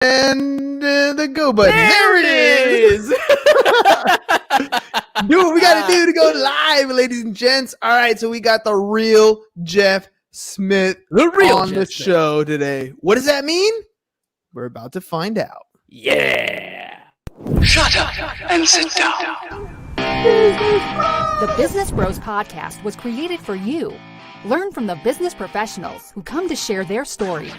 And the go button. There it is. Do what we got to do to go live, ladies and gents. All right, so we got the real Jeff Smith on the show today. What does that mean? We're about to find out. Yeah. Shut up and sit down. The Business Bros Podcast was created for you. Learn from the business professionals who come to share their stories.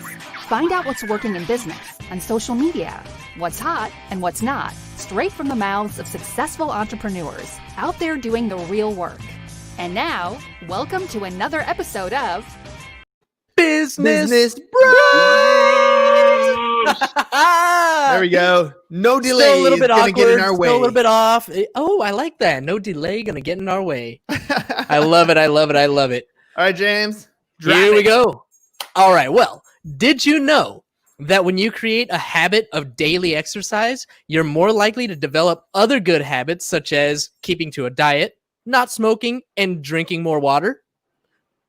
Find out what's working in business and social media, what's hot and what's not, straight from the mouths of successful entrepreneurs out there doing the real work. And now, welcome to another episode of Business Bros. There we go. No delay. Still a little bit awkward. Get in our way. Still a little bit off. Oh, I like that. No delay. Gonna get in our way. I love it. I love it. I love it. All right, James. Here we go. All right. Well, did you know that when you create a habit of daily exercise, you're more likely to develop other good habits such as keeping to a diet, not smoking, and drinking more water?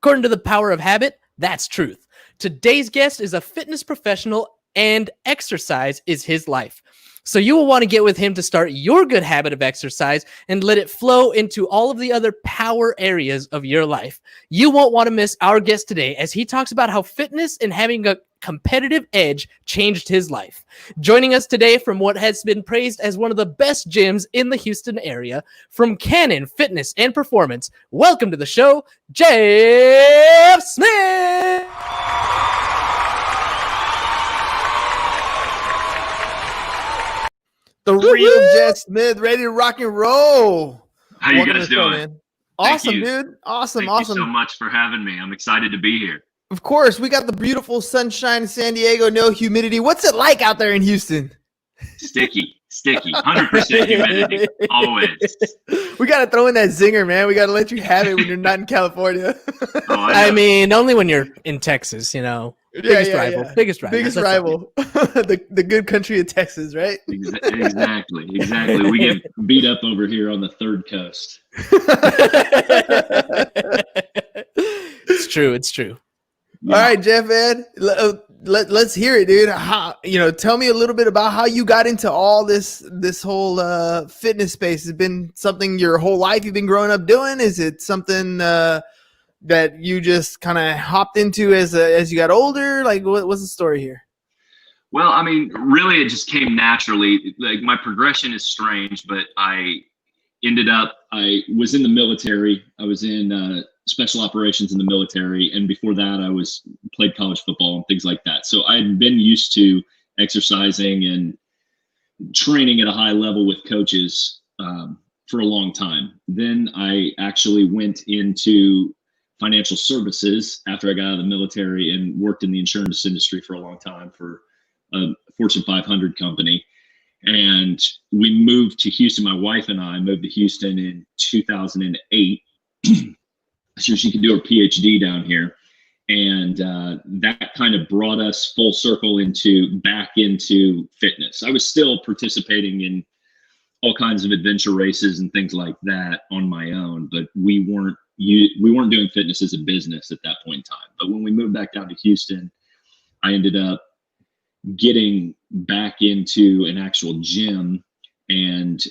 According to the power of habit, that's truth. Today's guest is a fitness professional and exercise is his life. So you will want to get with him to start your good habit of exercise and let it flow into all of the other power areas of your life. You won't want to miss our guest today as he talks about how fitness and having a competitive edge changed his life. Joining us today from what has been praised as one of the best gyms in the Houston area, from Cannon Fitness and Performance, welcome to the show, Jeff Smith! The real Jeff Smith, ready to rock and roll. How you guys doing? Awesome, dude. Awesome. Thank you so much for having me. I'm excited to be here. Of course, we got the beautiful sunshine in San Diego, no humidity. What's it like out there in Houston? Sticky, 100% humidity, always. We got to throw in that zinger, man. We got to let you have it when you're not in California. I mean, only when you're in Texas, you know. Biggest rival. Biggest rival. the good country of Texas, right? Exactly. We get beat up over here on the third coast. It's true. Yeah. All right, Jeff, Ed, let's hear it, dude. Tell me a little bit about how you got into all this whole fitness space. Has it been something your whole life you've been growing up doing? Is it something that you just kind of hopped into as you got older? Like, what's the story here? Well, I mean, really, it just came naturally. Like, my progression is strange, but I was in the military. I was in special operations in the military, and before that, I played college football and things like that. So I had been used to exercising and training at a high level with coaches for a long time. Then I actually went into financial services after I got out of the military and worked in the insurance industry for a long time for a Fortune 500 company. And we moved to Houston. My wife and I moved to Houston in 2008 so she could do her PhD down here. And that kind of brought us full circle back into fitness. I was still participating in all kinds of adventure races and things like that on my own, but we weren't doing fitness as a business at that point in time. But when we moved back down to Houston, I ended up getting back into an actual gym and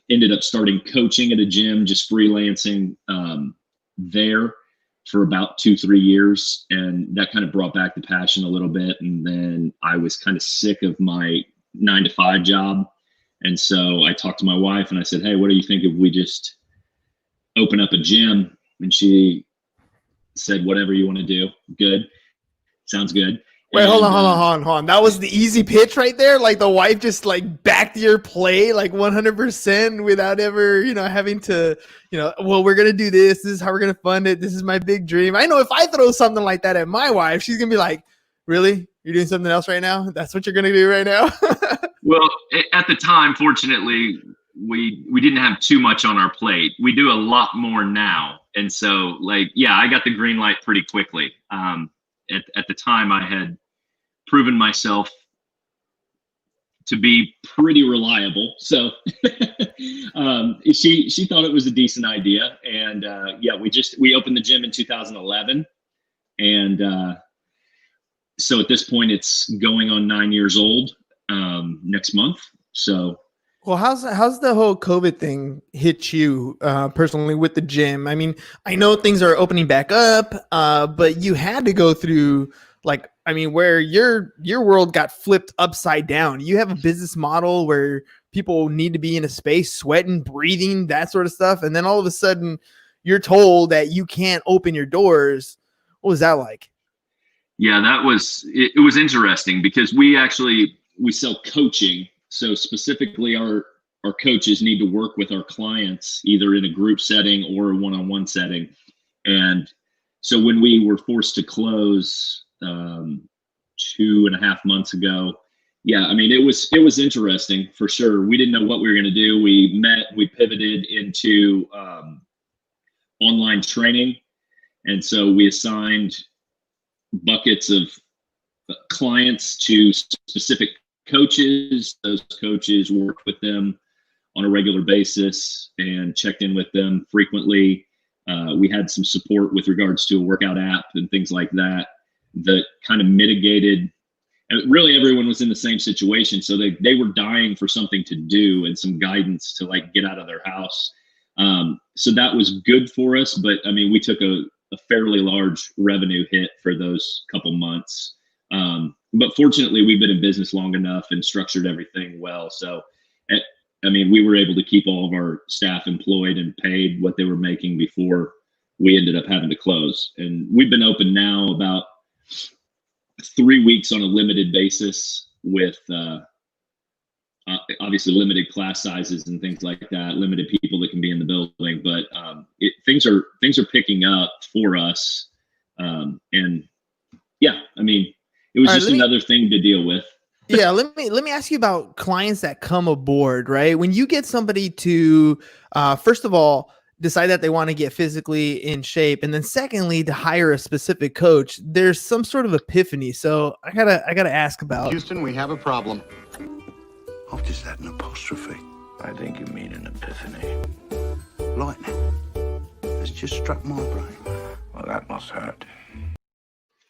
ended up starting coaching at a gym, just freelancing there for about 2-3 years. And that kind of brought back the passion a little bit. And then I was kind of sick of my 9-to-5 job. And so I talked to my wife and I said, hey, what do you think if we just open up a gym? And she said, whatever you want to do. Good. Sounds good. Wait, hold on. That was the easy pitch right there. Like, the wife just like backed your play like 100% without ever, having to, well, we're going to do this. This is how we're going to fund it. This is my big dream. I know if I throw something like that at my wife, she's going to be like, really? You're doing something else right now? That's what you're going to do right now? Well, at the time, fortunately, we didn't have too much on our plate. We do a lot more now. And so, I got the green light pretty quickly. At the time, I had proven myself to be pretty reliable. So she thought it was a decent idea. And we opened the gym in 2011. And so at this point, it's going on 9 years old. next month. So, well, how's the whole COVID thing hit you personally with the gym? I mean, I know things are opening back up, but you had to go through where your world got flipped upside down. You have a business model where people need to be in a space, sweating, breathing, that sort of stuff, and then all of a sudden, you're told that you can't open your doors. What was that like? Yeah, it was interesting because we sell coaching. So specifically our coaches need to work with our clients either in a group setting or a one-on-one setting. And so when we were forced to close 2.5 months ago, yeah, I mean, it was interesting for sure. We didn't know what we were going to do. We pivoted into online training. And so we assigned buckets of clients to specific coaches. Those coaches worked with them on a regular basis and checked in with them frequently. We had some support with regards to a workout app and things like that kind of mitigated. And really everyone was in the same situation. So they were dying for something to do and some guidance to get out of their house. So that was good for us. But I mean, we took a fairly large revenue hit for those couple months. But fortunately, we've been in business long enough and structured everything well. So, I mean, we were able to keep all of our staff employed and paid what they were making before we ended up having to close. And we've been open now about 3 weeks on a limited basis with obviously limited class sizes and things like that, limited people that can be in the building. But things are picking up for us. And yeah, I mean, it was just another thing to deal with. Yeah, let me ask you about clients that come aboard, right? When you get somebody to first of all decide that they want to get physically in shape, and then secondly to hire a specific coach, there's some sort of epiphany. So I gotta ask about Houston, we have a problem. I've just had an apostrophe. I think you mean an epiphany. Lightning. It's just struck my brain. Well, that must hurt.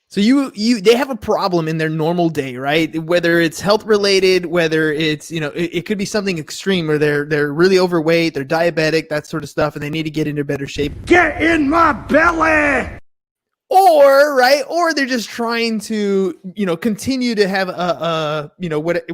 So they have a problem in their normal day, right? Whether it's health related, whether it's, it could be something extreme where they're really overweight, they're diabetic, that sort of stuff, and they need to get into better shape. Get in my belly! Or they're just trying to, continue to have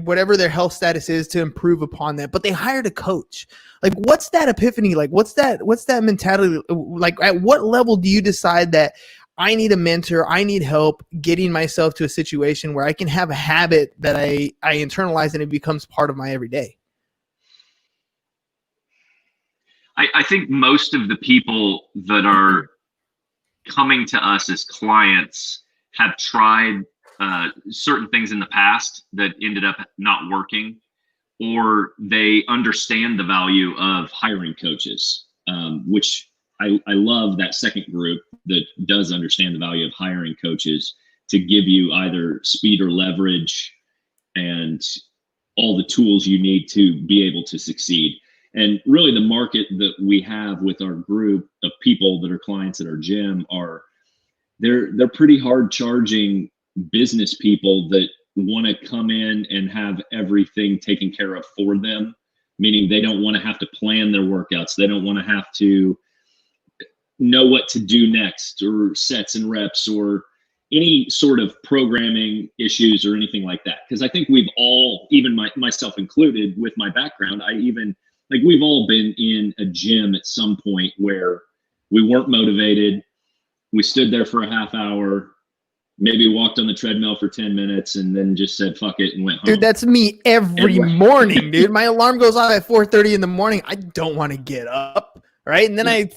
whatever their health status is to improve upon that. But they hired a coach. Like, what's that epiphany? Like, what's that mentality? Like, at what level do you decide that I need a mentor, I need help getting myself to a situation where I can have a habit that I internalize and it becomes part of my everyday? I think most of the people that are coming to us as clients have tried certain things in the past that ended up not working, or they understand the value of hiring coaches, which I love that second group that does understand the value of hiring coaches to give you either speed or leverage and all the tools you need to be able to succeed. And really the market that we have with our group of people that are clients at our gym they're pretty hard charging business people that want to come in and have everything taken care of for them, meaning they don't want to have to plan their workouts. They don't want to have to know what to do next, or sets and reps, or any sort of programming issues or anything like that. Because I think we've all, even myself included with my background, we've all been in a gym at some point where we weren't motivated. We stood there for a half hour, maybe walked on the treadmill for 10 minutes and then just said, fuck it, and went home. Dude, that's me every morning, dude. My alarm goes off at 4:30 in the morning. I don't want to get up. Right. And then I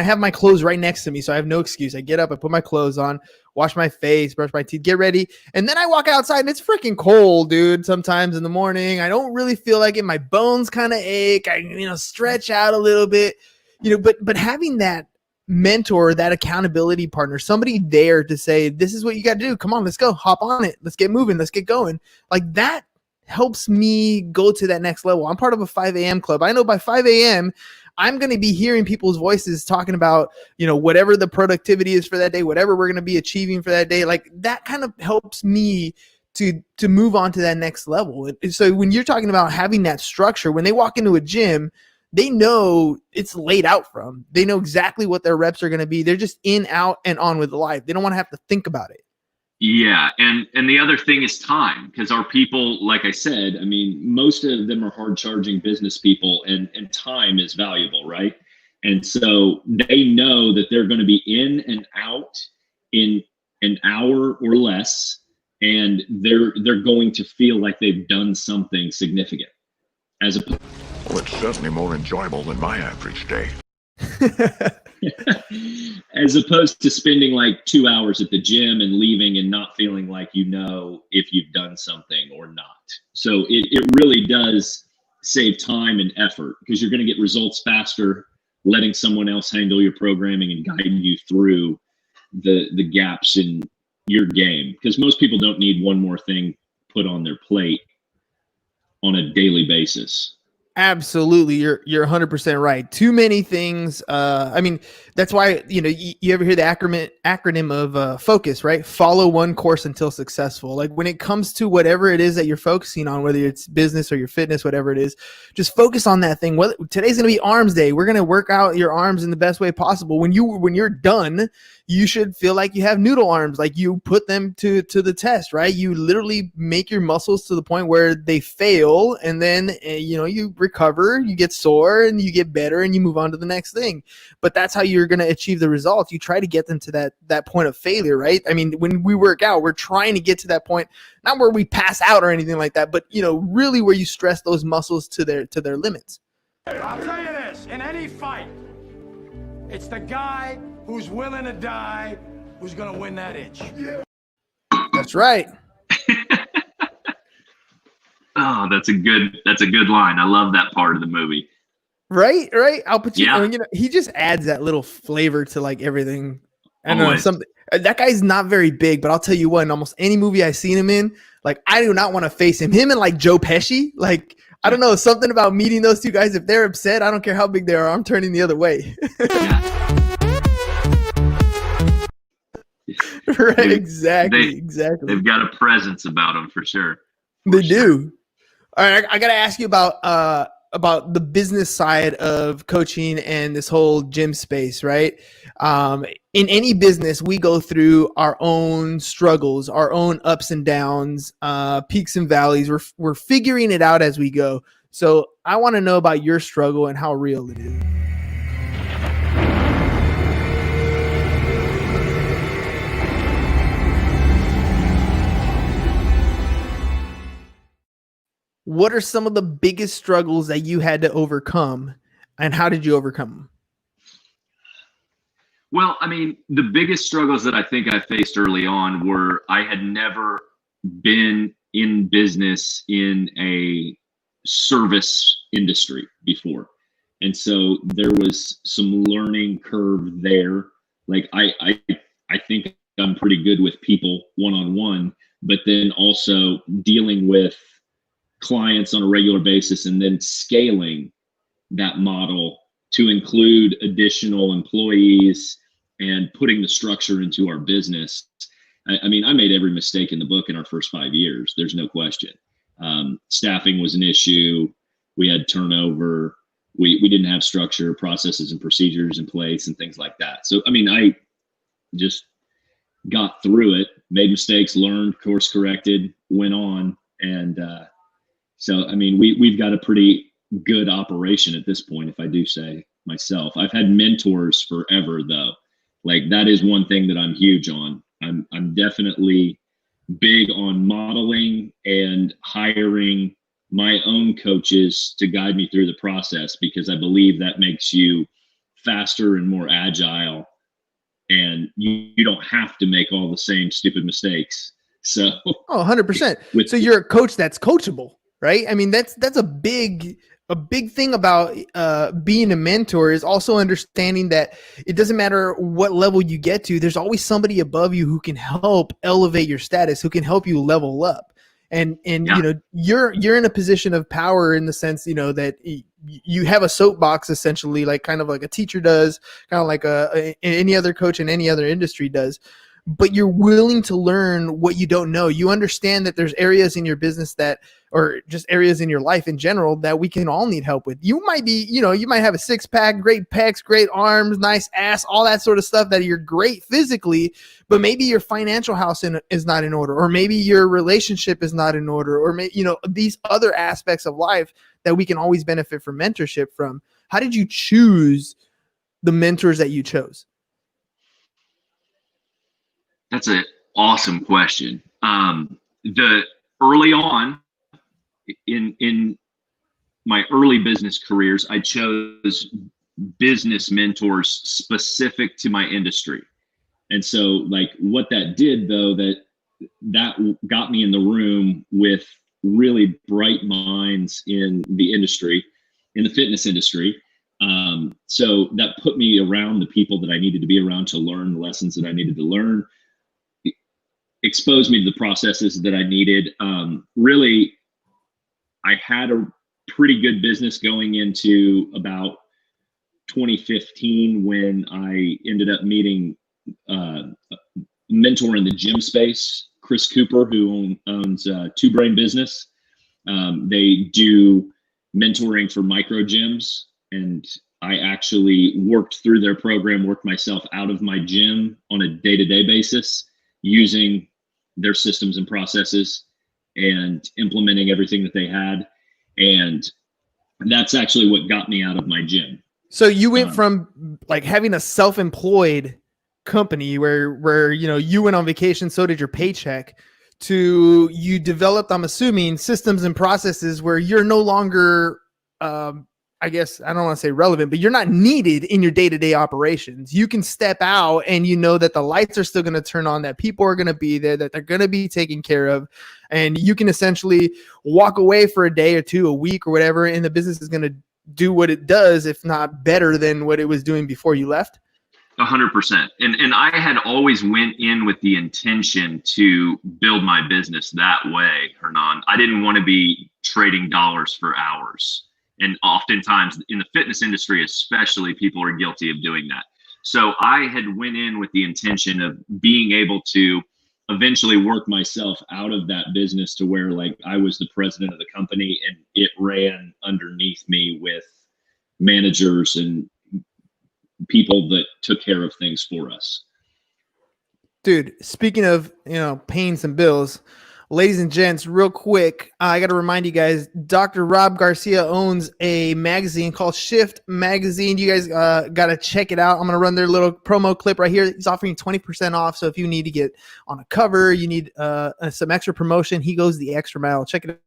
have my clothes right next to me, so I have no excuse. I get up, I put my clothes on, wash my face, brush my teeth, get ready. And then I walk outside and it's freaking cold, dude. Sometimes in the morning, I don't really feel like it. My bones kind of ache. I, stretch out a little bit, but having that mentor, that accountability partner, somebody there to say, this is what you got to do. Come on, let's go, hop on it. Let's get moving. Let's get going. Like that helps me go to that next level. I'm part of a 5 a.m. club. I know by 5 a.m., I'm going to be hearing people's voices talking about, whatever the productivity is for that day, whatever we're going to be achieving for that day. Like that kind of helps me to move on to that next level. And so when you're talking about having that structure, when they walk into a gym, they know it's laid out for them. They know exactly what their reps are going to be. They're just in, out, and on with life. They don't want to have to think about it. Yeah, and the other thing is time, because our people, like I said, I mean, most of them are hard charging business people, and time is valuable, right? And so they know that they're going to be in and out in an hour or less, and they're going to feel like they've done something significant. Well, it's certainly more enjoyable than my average day. As opposed to spending like 2 hours at the gym and leaving and not feeling like you know if you've done something or not. So it really does save time and effort, because you're going to get results faster letting someone else handle your programming and guiding you through the gaps in your game, because most people don't need one more thing put on their plate on a daily basis. Absolutely. You're 100% right. Too many things. I mean, that's why, you ever hear the acronym of FOCUS, right? Follow one course until successful. Like when it comes to whatever it is that you're focusing on, whether it's business or your fitness, whatever it is, just focus on that thing. Today's going to be arms day. We're going to work out your arms in the best way possible. When you're done, you should feel like you have noodle arms, like you put them to the test, right? You literally make your muscles to the point where they fail, and then, you recover, you get sore, and you get better, and you move on to the next thing. But that's how you're going to achieve the results. You try to get them to that point of failure, right? I mean, when we work out, we're trying to get to that point, not where we pass out or anything like that, but, really where you stress those muscles to their limits. I'll tell you this, in any fight, it's the guy who's willing to die who's going to win that inch. That's right. Oh, that's a good line. I love that part of the movie. Right. Al Pacino, Yeah. He just adds that little flavor to like everything. I don't know, Always. something. That guy's not very big, but I'll tell you what, in almost any movie I've seen him in, like I do not want to face him. Him and like Joe Pesci, like I don't know, something about meeting those two guys. If they're upset, I don't care how big they are, I'm turning the other way. Right, exactly. They've got a presence about them for sure. They do. All right, I got to ask you about the business side of coaching and this whole gym space, right? In any business, we go through our own struggles, our own ups and downs, peaks and valleys. We're figuring it out as we go. So I want to know about your struggle and how real it is. What are some of the biggest struggles that you had to overcome, and how did you overcome them? Well, I mean, the biggest struggles that I think I faced early on were I had never been in business in a service industry before. And so there was some learning curve there. Like I think I'm pretty good with people one-on-one, but then also dealing with clients on a regular basis and then scaling that model to include additional employees and putting the structure into our business. I mean, I made every mistake in the book in our first 5 years. There's no question. Staffing was an issue. We had turnover. We didn't have structure, processes, and procedures in place and things like that. So, I mean, I just got through it, made mistakes, learned, course corrected, went on. And so, I mean, we've got a pretty good operation at this point, if I do say myself. I've had mentors forever, though. Like, that is one thing that I'm huge on. I'm definitely big on modeling and hiring my own coaches to guide me through the process, because I believe that makes you faster and more agile, and you don't have to make all the same stupid mistakes. So, 100%. So you're a coach that's coachable, right? I mean, that's a big thing about being a mentor, is also understanding that it doesn't matter what level you get to, there's always somebody above you who can help elevate your status, who can help you level up. And yeah. You're in a position of power in the sense, that you have a soapbox, essentially, like kind of like a teacher does, kind of like any other coach in any other industry does. but you're willing to learn what you don't know. You understand that there's areas in your business that, or just areas in your life in general, that we can all need help with. You might be, you might have a six pack, great pecs, great arms, nice ass, all that sort of stuff that you're great physically, but maybe your financial house is not in order, or maybe your relationship is not in order, or these other aspects of life that we can always benefit from mentorship from. How did you choose the mentors that you chose? That's an awesome question. The early on in my early business careers, I chose business mentors specific to my industry. And so like what that did though, that got me in the room with really bright minds in the industry, in the fitness industry. So that put me around the people that I needed to be around to learn the lessons that I needed to learn, exposed me to the processes that I needed. Really, I had a pretty good business going into about 2015 when I ended up meeting a mentor in the gym space, Chris Cooper, who owns Two Brain Business. They do mentoring for micro gyms, and I actually worked through their program, worked myself out of my gym on a day-to-day basis using their systems and processes and implementing everything that they had. And that's actually what got me out of my gym. So you went from like having a self-employed company where you went on vacation, so did your paycheck, to you developed, I'm assuming, systems and processes where you're no longer I guess I don't want to say relevant, but you're not needed in your day-to-day operations. You can step out and you know that the lights are still going to turn on, that people are going to be there, that they're going to be taken care of. And you can essentially walk away for a day or two, a week or whatever, and the business is going to do what it does, if not better than what it was doing before you left. 100%. And I had always went in with the intention to build my business that way, Hernan. I didn't want to be trading dollars for hours. And oftentimes in the fitness industry, especially, people are guilty of doing that. So I had went in with the intention of being able to eventually work myself out of that business to where like I was the president of the company and it ran underneath me with managers and people that took care of things for us. Dude, speaking of, paying some bills, ladies and gents, real quick, I got to remind you guys, Dr. Rob Garcia owns a magazine called Shift Magazine. You guys got to check it out. I'm going to run their little promo clip right here. He's offering 20% off. So if you need to get on a cover, you need some extra promotion, he goes the extra mile. Check it out.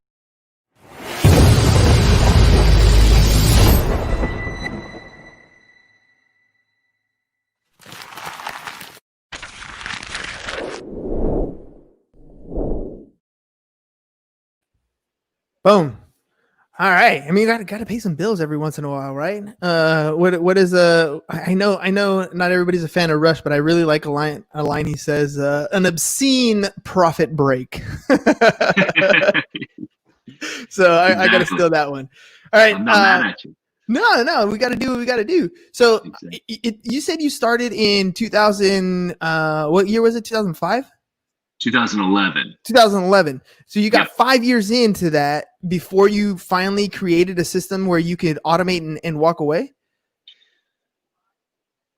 Boom. All right. I mean, you got to pay some bills every once in a while, right? What is I know not everybody's a fan of Rush, but I really like a line he says, an obscene profit break. So I got to steal that one. All right. I'm not mad at you. No, we got to do what we got to do. So you said you started in 2000, what year was it? 2005? 2011. So you got 5 years into that before you finally created a system where you could automate and walk away?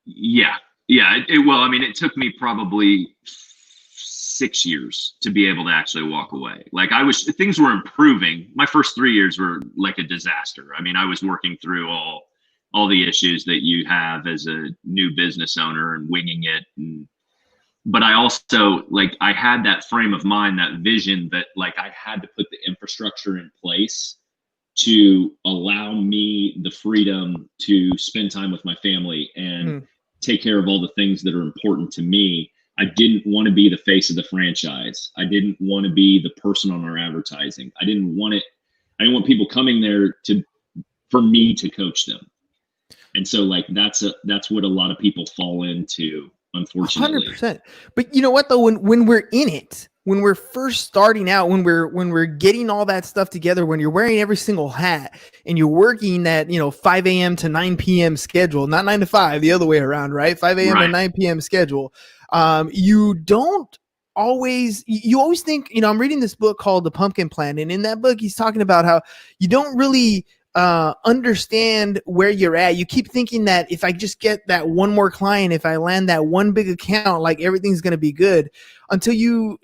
Yeah. It took me probably 6 years to be able to actually walk away. Like things were improving. My first 3 years were like a disaster. I mean, I was working through all the issues that you have as a new business owner and winging it. But I also, I had that frame of mind, that vision that, I had to put the infrastructure in place to allow me the freedom to spend time with my family and take care of all the things that are important to me. I didn't want to be the face of the franchise. I didn't want to be the person on our advertising. I didn't want people coming there for me to coach them. And so, that's what a lot of people fall into. Unfortunately, 100%. But you know what though, when we're in it, when we're first starting out, when we're getting all that stuff together, when you're wearing every single hat and you're working that 5 a.m. to 9 p.m. schedule, not 9 to 5, the other way around, right? 5 a.m. to 9 p.m. schedule. you don't always, you always think, I'm reading this book called The Pumpkin Plan. And in that book, he's talking about how you don't really understand where you're at. You keep thinking that if I just get that one more client, if I land that one big account, like everything's going to be good, until you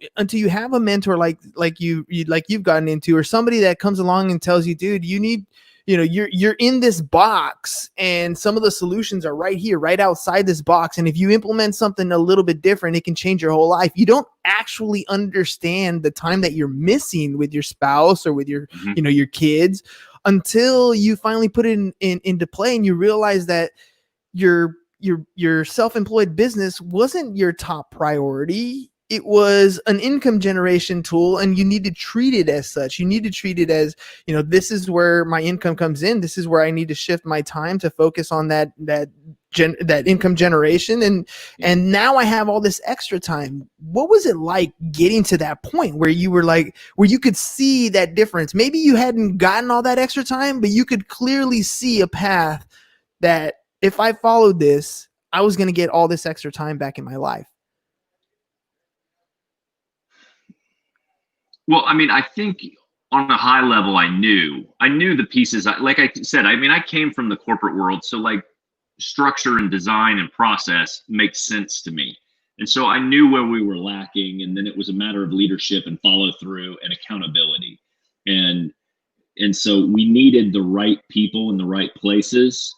have a mentor like you've gotten into, or somebody that comes along and tells you, dude, you need, you're in this box and some of the solutions are right here, right outside this box. And if you implement something a little bit different, it can change your whole life. You don't actually understand the time that you're missing with your spouse or with your, your kids, until you finally put it into play and you realize that your self-employed business wasn't your top priority. It was an income generation tool, and you need to treat it as such. You need to treat it as, this is where my income comes in. This is where I need to shift my time to focus on that income generation. And now I have all this extra time. What was it like getting to that point where you were like, where you could see that difference? Maybe you hadn't gotten all that extra time, but you could clearly see a path that if I followed this, I was going to get all this extra time back in my life. Well, I mean, I think on a high level, I knew the pieces. Like I said, I mean, I came from the corporate world. So like structure and design and process makes sense to me. And so I knew where we were lacking. And then it was a matter of leadership and follow through and accountability. And so we needed the right people in the right places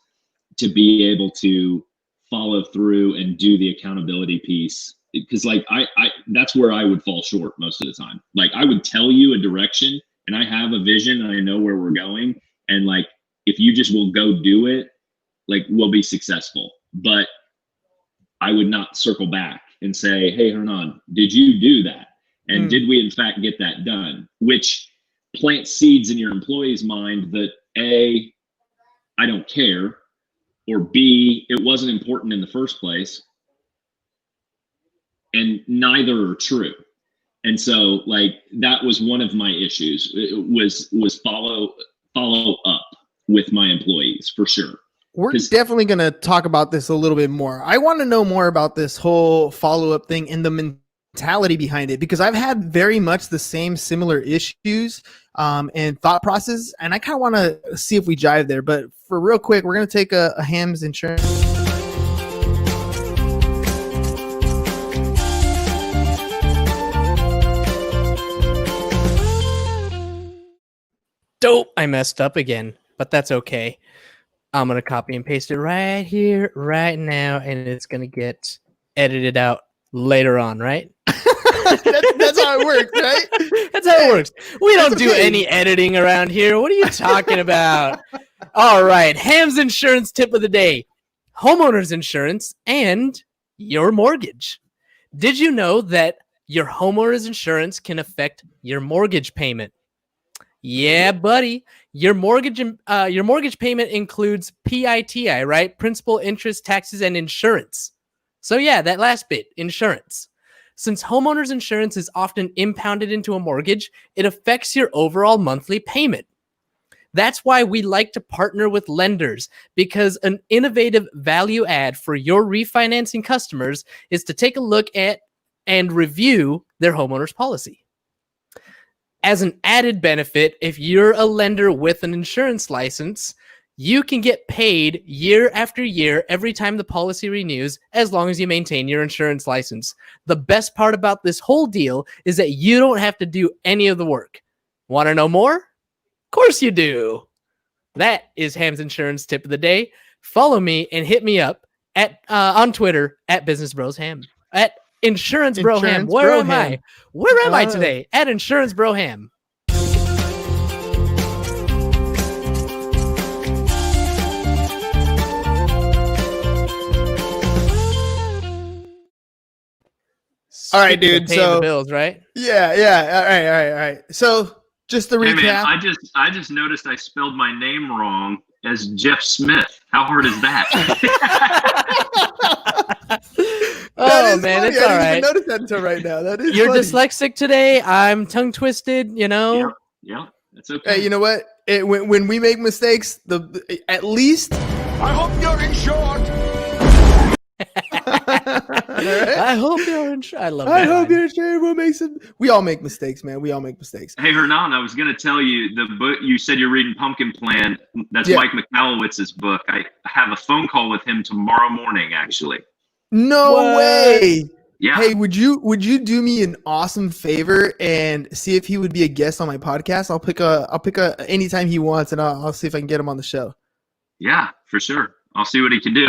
to be able to follow through and do the accountability piece. Because like I that's where I would fall short most of the time. Like I would tell you a direction and I have a vision and I know where we're going. And like, if you just will go do it, like we'll be successful. But I would not circle back and say, hey, Hernan, did you do that? And did we in fact get that done? Which plants seeds in your employee's mind that A, I don't care, or B, it wasn't important in the first place. And neither are true. And so like that was one of my issues. It was follow up with my employees for sure. We're definitely going to talk about this a little bit more. I want to know more about this whole follow-up thing and the mentality behind it, because I've had very much the same similar issues and thought process. And I kind of want to see if we jive there. But for real quick, we're going to take a Ham's Insurance. Dope. I messed up again, but that's okay. I'm going to copy and paste it right here, right now, and it's going to get edited out later on, right? That's how it works, right? That's how it works. We don't do any editing around here. What are you talking about? All right. Ham's Insurance tip of the day. Homeowners insurance and your mortgage. Did you know that your homeowners insurance can affect your mortgage payment? Yeah, buddy. Your mortgage payment includes PITI, right? Principal, interest, taxes, and insurance. So yeah, that last bit, insurance. Since homeowners insurance is often impounded into a mortgage, it affects your overall monthly payment. That's why we like to partner with lenders, because an innovative value add for your refinancing customers is to take a look at and review their homeowner's policy. As an added benefit, if you're a lender with an insurance license, you can get paid year after year every time the policy renews, as long as you maintain your insurance license. The best part about this whole deal is that you don't have to do any of the work. Want to know more? Of course you do. That is Ham's Insurance tip of the day. Follow me and hit me up at on Twitter at Business Bros Ham. At Insurance Bro Ham. Where am I? Where am I today? At Insurance Bro Ham. All right, dude. Paying the bills, right? Yeah. All right. So just to recap. Hey man, I just noticed I spelled my name wrong as Jeff Smith. How hard is that? Oh man, funny. it's all I right. didn't even notice that until right now. That is You're funny. dyslexic today. I'm tongue twisted. You know. Yeah, that's okay. Hey, you know what? When we make mistakes, at least I hope you're insured. I hope you're in. I love. I that hope line. you're sure we'll make some. We all make mistakes, man. We all make mistakes. Hey, Hernan, I was going to tell you the book you said you're reading, Pumpkin Plan. That's Yeah. Mike McAllowitz's book. I have a phone call with him tomorrow morning, actually. No What? way. Yeah. Hey, would you do me an awesome favor and see if he would be a guest on my podcast? I'll pick a anytime he wants, and I'll see if I can get him on the show. Yeah, for sure. I'll see what he can do.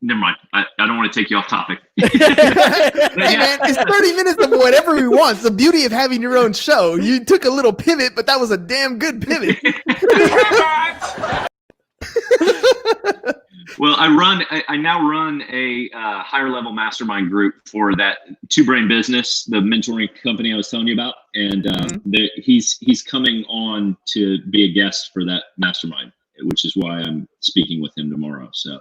Never mind. I don't want to take you off topic. Hey man, it's 30 minutes of whatever we want. It's the beauty of having your own show. You took a little pivot, but that was a damn good pivot. Well, I now run a higher level mastermind group for that Two Brain Business, the mentoring company I was telling you about, and he's coming on to be a guest for that mastermind, which is why I'm speaking with him tomorrow. So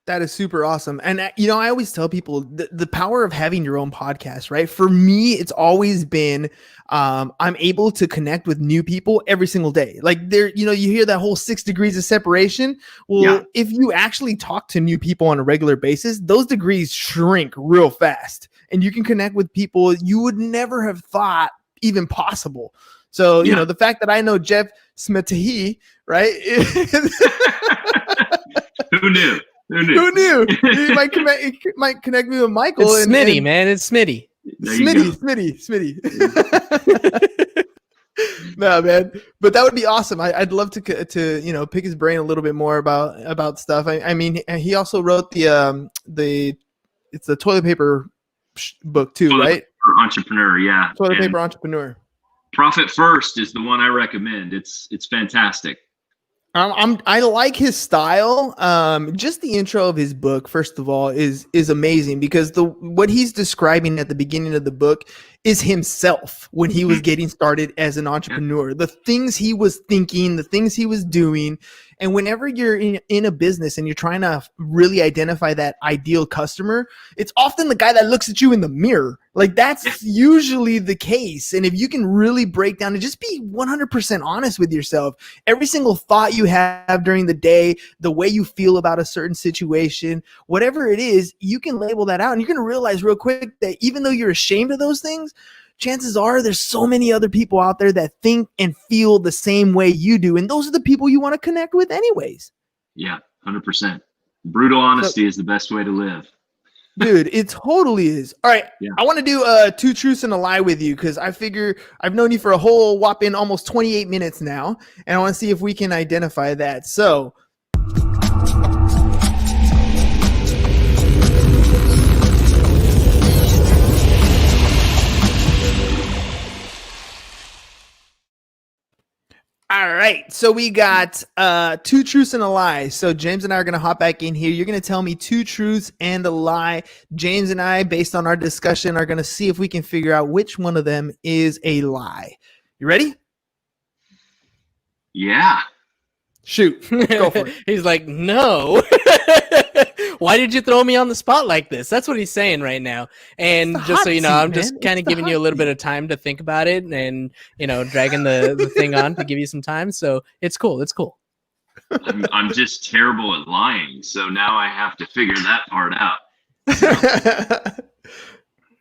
That is super awesome. And, I always tell people the power of having your own podcast, right? For me, it's always been I'm able to connect with new people every single day. Like you hear that whole 6 degrees of separation. Well, Yeah. if you actually talk to new people on a regular basis, those degrees shrink real fast and you can connect with people you would never have thought even possible. So, Yeah. the fact that I know Jeff Smetahi, right? who knew? Who knew? He might connect me with Michael. It's Smitty, man. It's Smitty. There you go. Smitty. No, man, but that would be awesome. I'd love to pick his brain a little bit more about stuff. I mean, he also wrote it's the toilet paper book too, Toilet right? paper Entrepreneur, yeah. Toilet And paper entrepreneur. Profit First is the one I recommend. It's fantastic. I like his style. Just the intro of his book, first of all, is amazing because what he's describing at the beginning of the book is himself when he was getting started as an entrepreneur. The things he was thinking, the things he was doing. And whenever you're in a business and you're trying to really identify that ideal customer, it's often the guy that looks at you in the mirror. Like that's usually the case. And if you can really break down and just be 100% honest with yourself, every single thought you have during the day, the way you feel about a certain situation, whatever it is, you can label that out and you're going to realize real quick that even though you're ashamed of those things, chances are there's so many other people out there that think and feel the same way you do. And those are the people you want to connect with anyways. Yeah, 100%. Brutal honesty is the best way to live. Dude, it totally is. All right. Yeah. I want to do 2 truths and a lie with you because I figure I've known you for a whole whopping almost 28 minutes now. And I want to see if we can identify that. So all right, so we got 2 truths and a lie. So James and I are going to hop back in here. You're going to tell me 2 truths and a lie. James and I, based on our discussion, are going to see if we can figure out which one of them is a lie. You ready? Yeah. Shoot. Go for it. He's like, no. Why did you throw me on the spot like this? That's what he's saying right now. And It's the just so hot you know, seat, I'm just man. kind It's of the giving you a hot little bit seat. of time to think about it and, dragging the thing on to give you some time. So it's cool. It's cool. I'm just terrible at lying. So now I have to figure that part out.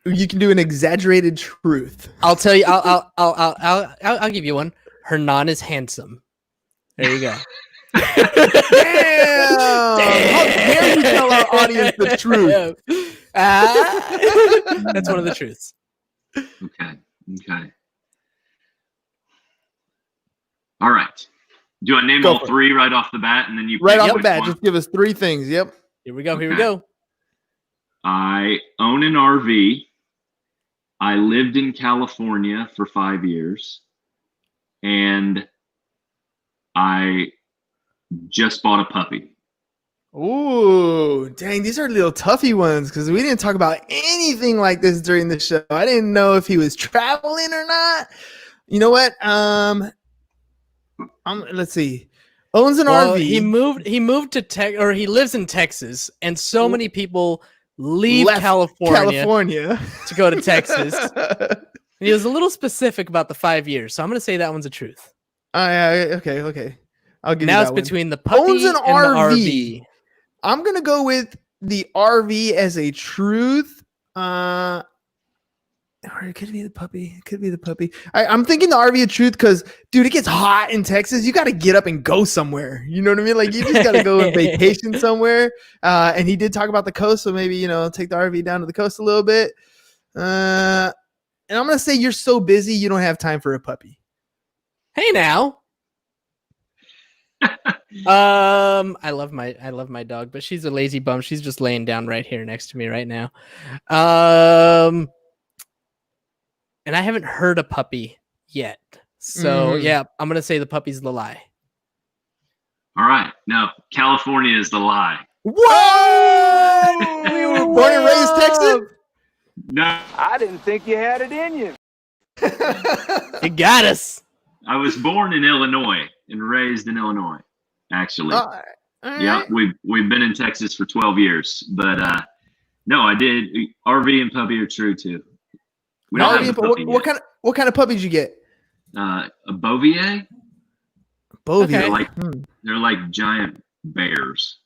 You can do an exaggerated truth. I'll tell you. I'll give you one. Hernan is handsome. There you go. Damn! How dare you tell our audience the truth? That's one of the truths. Okay. All right. Do I name Go all for it. 3 right off the bat, and then you Right pick off the which bat, one? just give us 3 things. Yep. Here we go. Here we Okay. go. I own an RV. I lived in California for 5 years, and I just bought a puppy. Ooh, dang, these are little toughy ones because we didn't talk about anything like this during the show. I didn't know if he was traveling or not. You know what? Let's see. Owns an Well, RV. he moved to he lives in Texas, and so many people leave Left California to go to Texas. He was a little specific about the 5 years, so I'm going to say that one's a truth. Okay. I'll give Now you it's that one. between the puppy Owns an and the RV. RV. I'm gonna go with the RV as a truth. Or it could be the puppy. It could be the puppy. I'm thinking the RV of truth because, dude, it gets hot in Texas. You got to get up and go somewhere. You know what I mean? Like, you just got to go on vacation somewhere. And he did talk about the coast, so maybe, take the RV down to the coast a little bit. And I'm going to say you're so busy, you don't have time for a puppy. Hey, now. I love my dog, but she's a lazy bum. She's just laying down right here next to me right now. And I haven't heard a puppy yet. So yeah, I'm going to say the puppy's the lie. All right. No, California is the lie. Whoa! You were born and raised Texas? No, I didn't think you had it in you. You got us. I was born in Illinois and raised in Illinois, actually. Yeah, we've been in Texas for 12 years. But no, I did. RV and puppy are true, too. We don't have a puppy yet. What kind of puppy did you get? A Bouvier. Bouvier. Okay. They're like giant bears.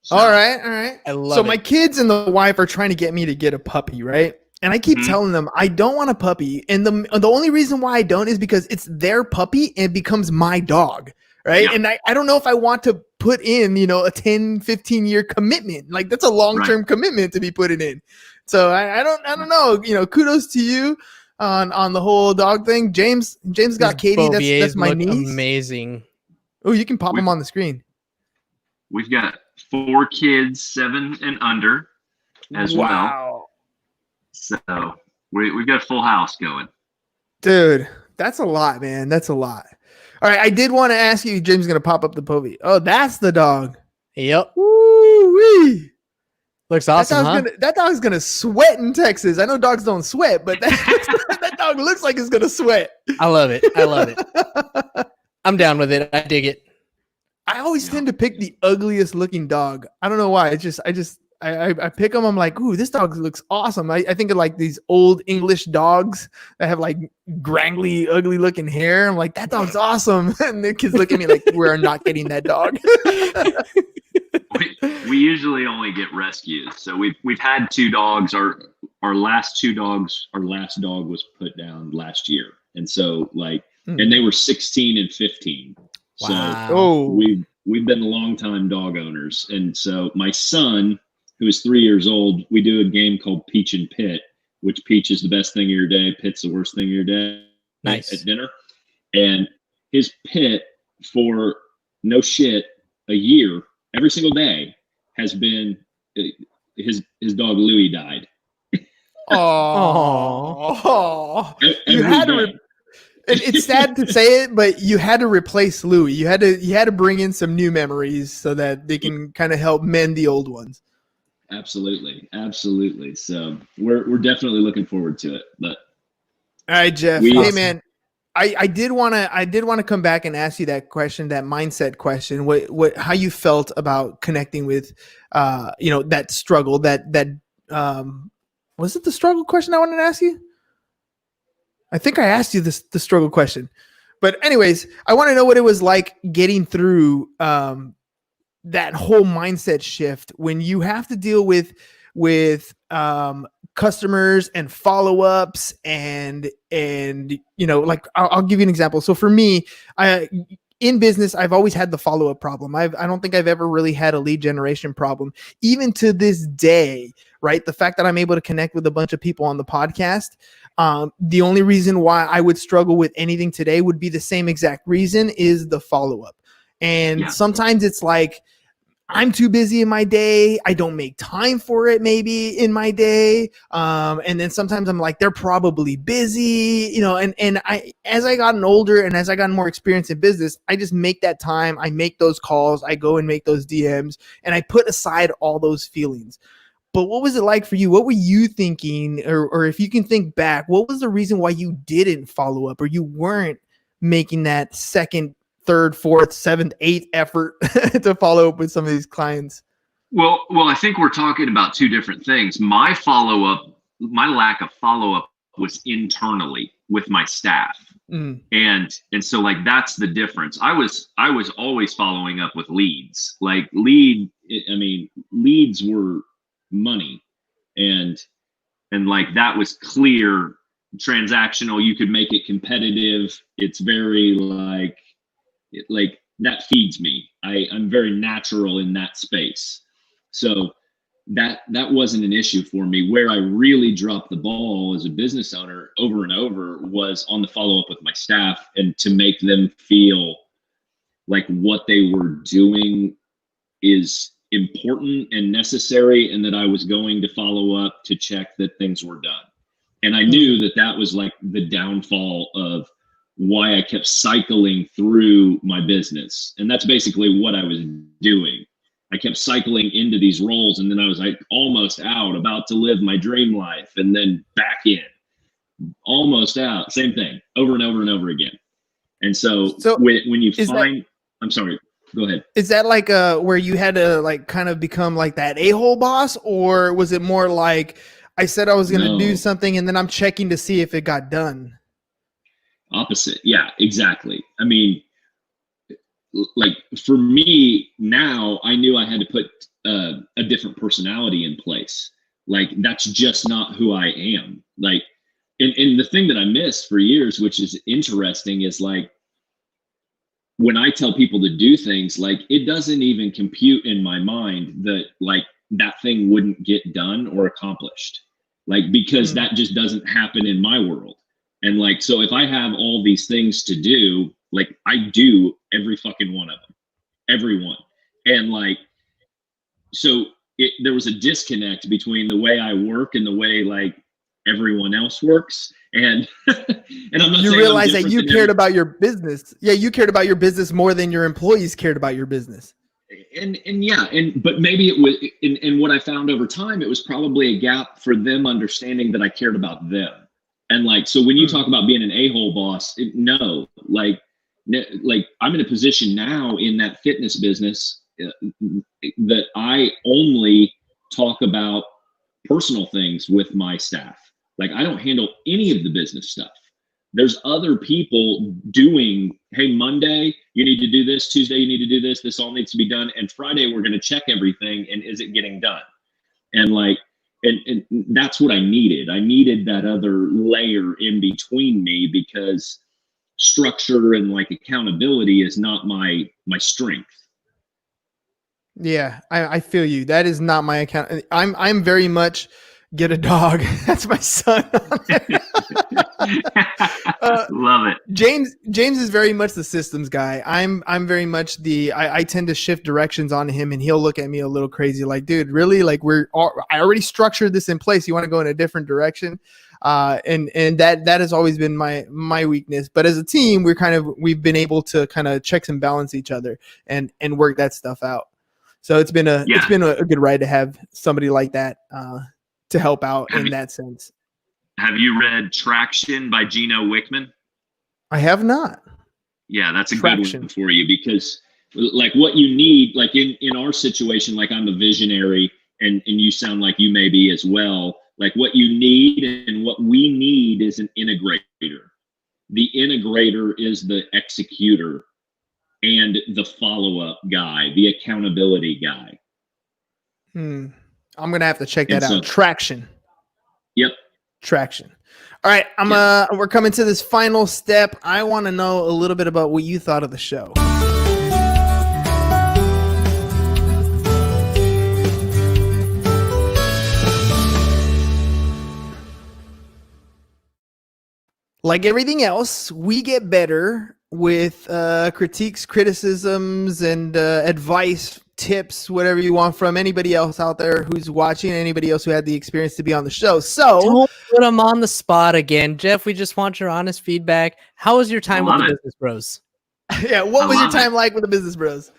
So, All right. I love So it. my kids and the wife are trying to get me to get a puppy, right? And I keep telling them I don't want a puppy. And the only reason why I don't is because it's their puppy and it becomes my dog, right? Yeah. And I don't know if I want to put in, a 10, 15 year commitment. Like, that's a long-term commitment to be putting in. So I don't know. Kudos to you on the whole dog thing. James got Katie. That's my niece. Amazing. Oh, you can pop them on the screen. We've got 4 kids, 7 and under, as well. So we've got a full house going. Dude, that's a lot, man. That's a lot. All right, I did want to ask you. James is gonna pop up the Povey. Oh, that's the dog. Yep. Woo-wee. Looks awesome, That dog's gonna sweat in Texas. I know dogs don't sweat, but that dog looks like it's gonna sweat. I love it. I'm down with it. I dig it. I always tend to pick the ugliest looking dog. I don't know why. I pick them. I'm like, ooh, this dog looks awesome. I think of like these old English dogs that have like grangly, ugly looking hair. I'm like, that dog's awesome. And the kids look at me like, we're not getting that dog. We usually only get rescues. So we've had 2 dogs. Our last 2 dogs, our last dog was put down last year. And so and they were 16 and 15. Wow. So we've been long-time dog owners. And so my son, who is 3 years old, we do a game called Peach and Pit, which Peach is the best thing of your day, Pit's the worst thing of your day. Nice. At dinner. And his Pit, for no shit, a year, every single day, has been his dog Louie died. Oh, you Every had to. day. It's sad to say it, but you had to replace Louie. You had to bring in some new memories so that they can kind of help mend the old ones. Absolutely. So we're definitely looking forward to it. But all right, Jeff. Hey, man. I did want to come back and ask you that question, that mindset question. How you felt about connecting with, that struggle. That was it the struggle question I wanted to ask you? I think I asked you the struggle question, but anyways, I want to know what it was like getting through that whole mindset shift when you have to deal with customers and follow-ups and like I'll give you an example. So for me, in business, I've always had the follow-up problem. I don't think I've ever really had a lead generation problem, even to this day, right? The fact that I'm able to connect with a bunch of people on the podcast, the only reason why I would struggle with anything today would be the same exact reason, is the follow-up. And sometimes it's like, I'm too busy in my day. I don't make time for it maybe in my day. And then sometimes I'm like, they're probably busy, and as I gotten older and as I gotten more experience in business, I just make that time. I make those calls. I go and make those DMs, and I put aside all those feelings. But what was it like for you? What were you thinking? Or if you can think back, what was the reason why you didn't follow up, or you weren't making that second, third, fourth, seventh, eighth effort to follow up with some of these clients? Well, I think we're talking about 2 different things. My lack of follow-up was internally. with my staff. And so like that's the difference. I was always following up with leads. Like leads were money, and like that was clear, transactional. You could make it competitive. It's very like that feeds me. I'm very natural in that space. So that wasn't an issue for me. Where I really dropped the ball as a business owner over and over was on the follow-up with my staff, and to make them feel like what they were doing is important and necessary, and that I was going to follow up to check that things were done. And I knew that was like the downfall of why I kept cycling through my business. And that's basically what I was doing. I kept cycling into these roles, and then I was like almost out, about to live my dream life, and then back in, almost out, same thing over and over and over again. And so when you find, I'm sorry, go ahead. Is that like where you had to like kind of become like that a-hole boss, or was it more like I said I was going to do something and then I'm checking to see if it got done? Opposite. Yeah, exactly. I mean, like for me now, I knew I had to put a different personality in place. Like that's just not who I am. Like, and the thing that I missed for years, which is interesting, is like when I tell people to do things, like it doesn't even compute in my mind that like that thing wouldn't get done or accomplished. Like, because that just doesn't happen in my world. And like, so if I have all these things to do, like I do every fucking one of them, every one. And like, so there was a disconnect between the way I work and the way like everyone else works. And and I'm not you saying realize that you cared about your business. Yeah, you cared about your business more than your employees cared about your business. And yeah, but maybe it was, and what I found over time, it was probably a gap for them understanding that I cared about them. And like, so when you talk about being an a-hole boss, like I'm in a position now in that fitness business that I only talk about personal things with my staff. Like I don't handle any of the business stuff. There's other people doing, hey, Monday, you need to do this. Tuesday, you need to do this. This all needs to be done. And Friday, we're going to check everything. And is it getting done? And like, and that's what I needed. I needed that other layer in between me, because structure and like accountability is not my strength. Yeah, I feel you. That is not my account. I'm very much get a dog. That's my son. Love it. James is very much the systems guy. I'm very much I tend to shift directions on him, and he'll look at me a little crazy like, dude, really? Like I already structured this in place. You want to go in a different direction? And that has always been my weakness. But as a team, we've been able to kind of checks and balance each other and work that stuff out. So it's been a good ride to have somebody like that to help out in that sense. Have you read Traction by Gino Wickman? I have not. Yeah, that's a good one for you, because like what you need, like in our situation, like I'm a visionary and you sound like you may be as well. Like what you need and what we need is an integrator. The integrator is the executor and the follow-up guy, the accountability guy. I'm going to have to check that out. Traction. Yep. Traction. All right. We're coming to this final step. I want to know a little bit about what you thought of the show. Like everything else, we get better with critiques, criticisms, and advice, tips, whatever you want from anybody else out there who's watching, anybody else who had the experience to be on the show. So don't put them on the spot again, Jeff. We just want your honest feedback. How was your time with the Business Bros? Yeah, what was your time like with the Business Bros?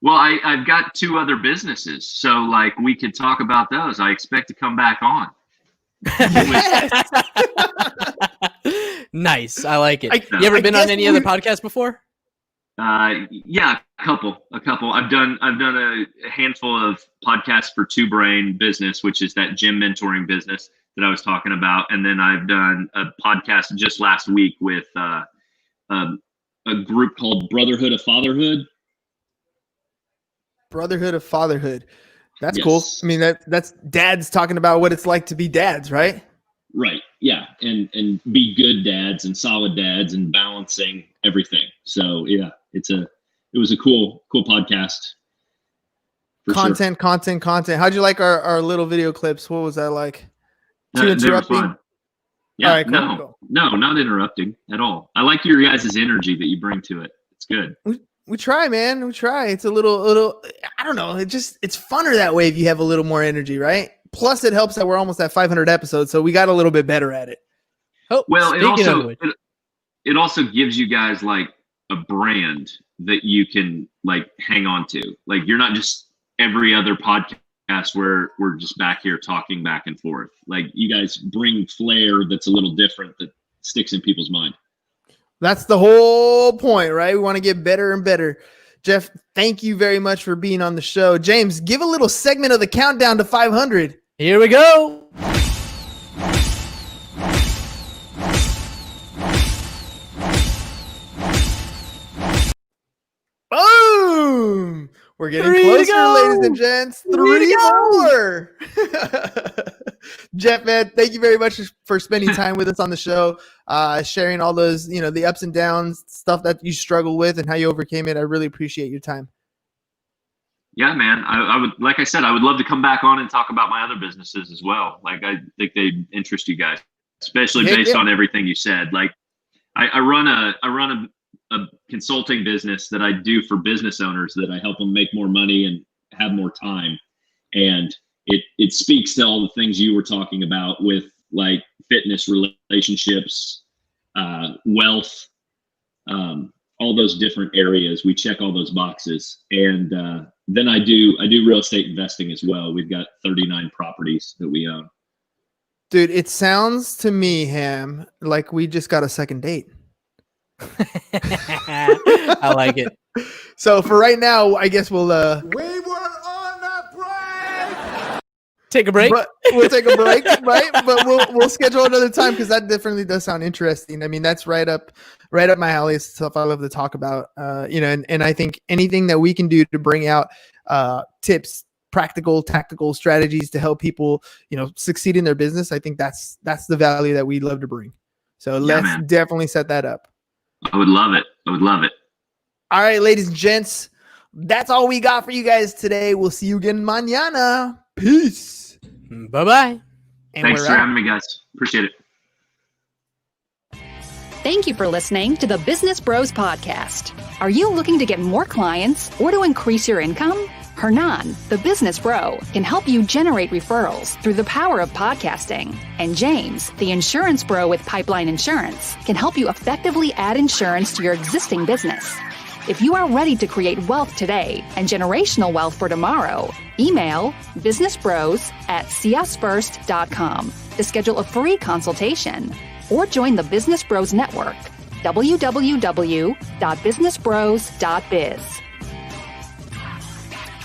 Well, I've got 2 other businesses, so like we could talk about those. I expect to come back on. Yes. Nice. I like it. You ever been on any other podcast before? Yeah, a couple. I've done a handful of podcasts for Two Brain Business, which is that gym mentoring business. that I was talking about. And then I've done a podcast just last week with a group called Brotherhood of Fatherhood. Brotherhood of Fatherhood. That's Yes. cool. I mean, that's dads talking about what it's like to be dads, right? Right. Yeah. And be good dads and solid dads and balancing everything. So yeah, it was a cool podcast. For sure. Content. How'd you like our little video clips? What was that like? Too They were interrupting? fun. Yeah. All right, cool. No, not interrupting at all. I like your guys' energy that you bring to it. It's good. We try, man. We try. It's a little, I don't know. It's funner that way if you have a little more energy, right? Plus it helps that we're almost at 500 episodes. So we got a little bit better at it. Oh, Well, speaking of which, it also gives you guys like a brand that you can like hang on to. Like you're not just every other podcast where we're just back here talking back and forth. Like you guys bring flair that's a little different that sticks in people's mind. That's the whole point, right? We want to get better and better. Jeff, thank you very much for being on the show. James, give a little segment of the countdown to 500. here we go. Boom! We're getting 3 to closer, go. ladies and gents. 3 to 3 go. more. Jeff, man, thank you very much for spending time with us on the show, sharing all those, the ups and downs, stuff that you struggle with and how you overcame it. I really appreciate your time. Yeah, man. I would, like I said, I would love to come back on and talk about my other businesses as well. Like I think they interest you guys, especially based on everything you said. Like I run a consulting business that I do for business owners that I help them make more money and have more time. And it speaks to all the things you were talking about with like fitness, relationships, wealth, all those different areas. We check all those boxes. And then I do real estate investing as well. We've got 39 properties that we own. Dude, it sounds to me, Ham, like we just got a second date. I like it. So for right now, I guess we'll We were on a break! Take a break. But we'll take a break, right? But we'll schedule another time because that definitely does sound interesting. I mean, that's right up my alley. It's stuff I love to talk about. And I think anything that we can do to bring out tips, practical, tactical strategies to help people, succeed in their business. I think that's the value that we love to bring. So let's definitely set that up. I would love it. All right, ladies and gents, that's all we got for you guys today. We'll see you again mañana. Peace. Bye-bye. And Thanks we're for out. having me, guys. Appreciate it. Thank you for listening to the Business Bros Podcast. Are you looking to get more clients or to increase your income? Hernan, the business bro, can help you generate referrals through the power of podcasting. And James, the insurance bro with Pipeline Insurance, can help you effectively add insurance to your existing business. If you are ready to create wealth today and generational wealth for tomorrow, email businessbros@seeusfirst.com to schedule a free consultation or join the Business Bros Network, www.businessbros.biz.